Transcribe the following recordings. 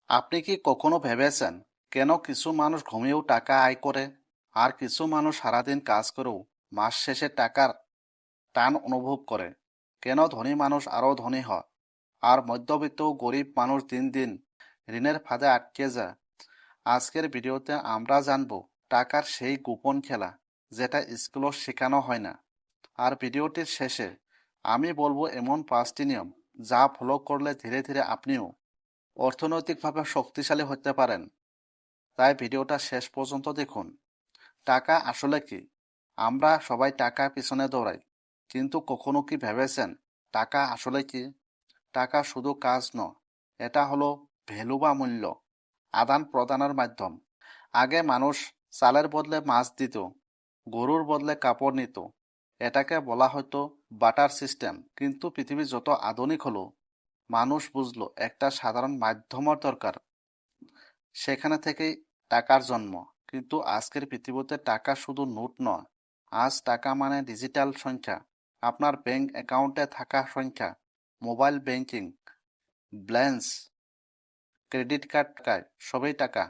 আপনি কি কখনো ভেবেছেন কেন কিছু মানুষ ঘুমিয়েও টাকা আয় করে আর কিছু মানুষ সারাদিন কাজ করেও মাস শেষে টাকার টান অনুভব করে? কেন ধনী মানুষ আরো ধনী হয় আর মধ্যবিত্ত ও গরিব মানুষ দিন দিন ঋণের ফাঁদে আটকে যায়? আজকের ভিডিওতে আমরা জানবো টাকার সেই গোপন খেলা যেটা স্কুলে শেখানো হয় না। আর ভিডিওটির শেষে আমি বলবো এমন 5টি নিয়ম যা ফলো করলে ধীরে ধীরে আপনিও অর্থনৈতিকভাবে শক্তিশালী হতে পারেন। তাই ভিডিওটা শেষ পর্যন্ত দেখুন। টাকা আসলে কি? আমরা সবাই টাকার পিছনে দৌড়াই, কিন্তু কখনো কি ভেবেছেন টাকা আসলে কি? টাকা শুধু কাজ নয়, এটা হলো ভ্যালু বা মূল্য, আদান প্রদানের মাধ্যম। আগে মানুষ চালের বদলে মাছ দিত, গরুর বদলে কাপড় নিত, এটাকে বলা হতো বাটার সিস্টেম। কিন্তু পৃথিবী যত আধুনিক হলো, মানুষ বুঝলো একটা সাধারণ মাধ্যমের দরকার, সেখানে থেকেই টাকার জন্ম। কিন্তু আজকের পৃথিবীতে টাকা শুধু নোট নয়, আজ টাকা মানে ডিজিটাল সংখ্যা, আপনার ব্যাংক অ্যাকাউন্টে থাকা সংখ্যা, mobile banking balance, credit card, টাকায় সবই টাকা।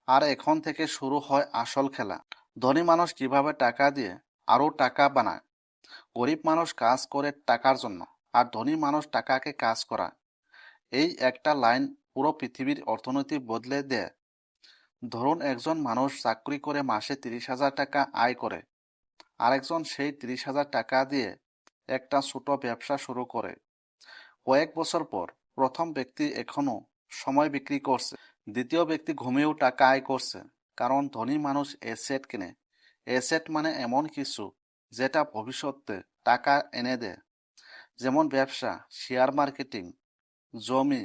আর এখন থেকে শুরু হয় আসল খেলা। ধনী মানুষ কিভাবে টাকা দিয়ে আরো টাকা বানায়? গরিব মানুষ কাজ করে টাকার জন্য, আর ধনী মানুষ টাকাকে কাজ করায়। এই একটা লাইন পুরো পৃথিবীর অর্থনীতি বদলে দেয়। ধরুন একজন মানুষ চাকরি করে মাসে 30,000 টাকা আয় করে, আরেকজন সেই 30,000 টাকা দিয়ে একটা ছোট ব্যবসা শুরু করে। কয়েক বছর পর প্রথম ব্যক্তি এখনো সময় বিক্রি করছে, দ্বিতীয় ব্যক্তি ঘুমিয়েও টাকা আয় করছে। কারণ ধনী মানুষ এসেট কিনে। এসেট মানে এমন কিছু যেটা ভবিষ্যতে টাকা এনে দেয়, যেমন ব্যবসা, শেয়ার মার্কেটিং, জমি,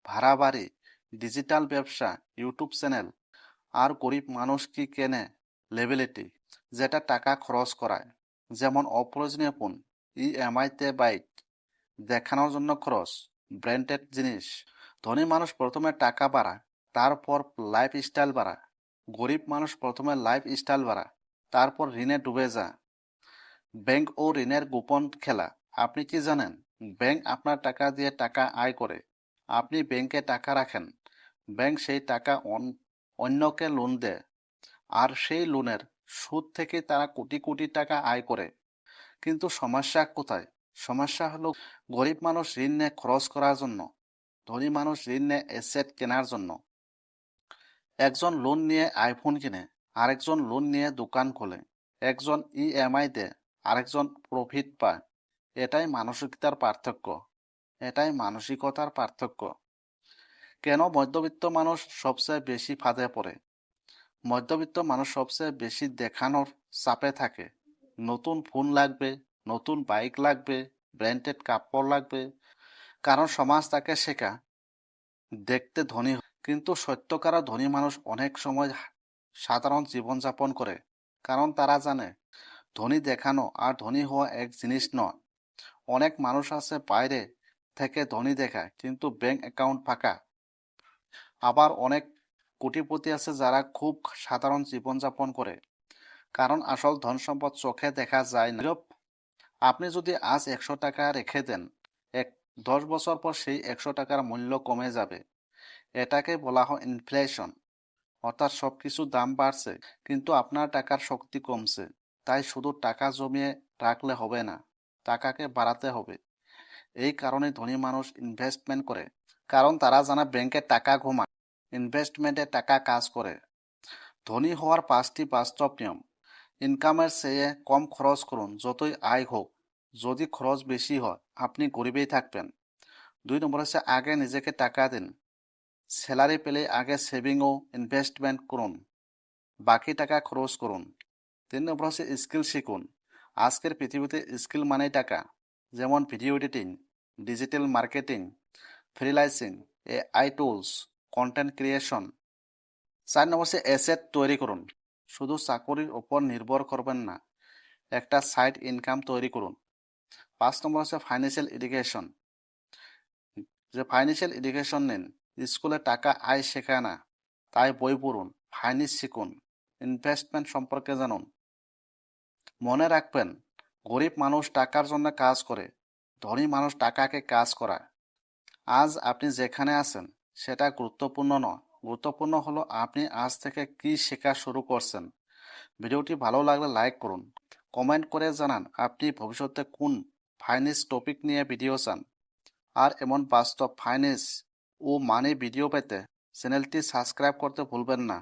ভাড়া বাড়ি, ডিজিটাল ব্যবসা, ইউটিউব চ্যানেল। আর গরিব মানুষ কি কেনে? লেবিলিটি, যেটা টাকা খরচ করায়, যেমন অপ্রয়োজনীয় ফোন, ইএমআইতে বাইক, দেখানোর জন্য খরচ, ব্র্যান্ডেড জিনিস। ধনী মানুষ প্রথমে টাকা বাড়ায়, তারপর লাইফ স্টাইল বাড়ায়। গরিব মানুষ প্রথমে লাইফ স্টাইল বাড়ায়, তারপর ঋণে ডুবে যায়। ব্যাংক ও ঋণের গোপন খেলা। আপনি কি জানেন ব্যাংক আপনার টাকা দিয়ে টাকা আয় করে? আপনি ব্যাংকে টাকা রাখেন, ব্যাংক সেই টাকা অন্যকে লোন দেয়, আর সেই লোনের সুদ থেকে তারা কোটি কোটি টাকা আয় করে। কিন্তু সমস্যা কোথায়? সমস্যা হলো গরিব মানুষ ঋণ নেয় খরচ করার জন্য, ধনী মানুষ ঋণ নেয় এসেট কেনার জন্য। একজন লোন নিয়ে আইফোন কিনে, আরেকজন লোন নিয়ে দোকান খোলে। একজন ইএমআই দেয়, আরেকজন প্রফিট পায়। এটাই মানসিকতার পার্থক্য। এটাই মানসিকতার পার্থক্য। কেন মধ্যবিত্ত মানুষ সবচেয়ে বেশি ফাঁদে পড়ে? মধ্যবিত্ত মানুষ সবচেয়ে বেশি দেখানোর চাপে থাকে। নতুন ফোন লাগবে, নতুন বাইক লাগবে, ব্র্যান্ডেড কাপড় লাগবে। কারণ সমাজ তাকে শেখা দেখতে ধনী কিন্তু সত্যকার ধনী মানুষ অনেক সময় সাধারণ জীবনযাপন করে। কারণ তারা জানে ধনী দেখানো আর ধনী হওয়া এক জিনিস নয়। অনেক মানুষ আছে বাইরে থেকে ধনী দেখায় কিন্তু ব্যাংক অ্যাকাউন্ট ফাঁকা। আবার অনেক কোটিপতি আছে যারা খুব সাধারণ জীবনযাপন করে। কারণ আসল ধন সম্পদ চোখে দেখা যায় না। আপনি যদি আজ 100 টাকা রেখে দেন, এক 10 বছর পর সেই 100 টাকার মূল্য কমে যাবে। এটাকে বলা হয় ইনফ্লেশন। অর্থাৎ সবকিছুর দাম বাড়ছে কিন্তু আপনার টাকার শক্তি কমছে। তাই শুধু টাকা জমিয়ে রাখলে হবে না, টাকাকে বাড়াতে হবে। এই কারণে ধনী মানুষ ইনভেস্টমেন্ট করে, কারণ তারা জানে ব্যাংকে টাকা ঘুমায়, ইনভেস্টমেন্টে টাকা কাজ করে। ধনী হওয়ার 5টি বাস্তব নিয়ম। ইনকামের চেয়ে কম খরচ করুন যতই আয় হোক। যদি খরচ বেশি হয় আপনি গরিবেই থাকবেন। 2 নম্বর হচ্ছে আগে নিজেকে টাকা দিন। স্যালারি পেলে আগে সেভিং ও ইনভেস্টমেন্ট করুন, বাকি টাকা খরচ করুন। 3 নম্বর হচ্ছে স্কিল শিখুন। আজকের পৃথিবীতে স্কিল মানেই টাকা, যেমন video editing, digital marketing, freelancing, AI tools, content creation. 4 নম্বর হচ্ছে অ্যাসেট তৈরি করুন। শুধু চাকরির উপর নির্ভর করবেন না, একটা সাইড ইনকাম তৈরি করুন। 5 নম্বর হচ্ছে ফাইন্যান্সিয়াল এডুকেশন। ফাইন্যান্সিয়াল এডুকেশন নিন। স্কুলে টাকা আয় শেখায় না, তাই বই পড়ুন, ফাইন্যান্স শিখুন, ইনভেস্টমেন্ট সম্পর্কে জানুন। মনে রাখবেন, গরিব মানুষ টাকার জন্য কাজ করে, ধনী মানুষ টাকাকে কাজ করায়। আজ আপনি যেখানে আছেন সেটা গুরুত্বপূর্ণ নয়। গুরুত্বপূর্ণ হলো আপনি আজ থেকে কি শেখা শুরু করছেন। ভিডিওটি ভালো লাগলে লাইক করুন, কমেন্ট করে জানান আপনি ভবিষ্যতে কোন ফাইন্যান্স টপিক নিয়ে ভিডিও চান। আর এমন বাস্তব ফাইন্যান্স ও মানি ভিডিও পেতে চ্যানেলটি সাবস্ক্রাইব করতে ভুলবেন না।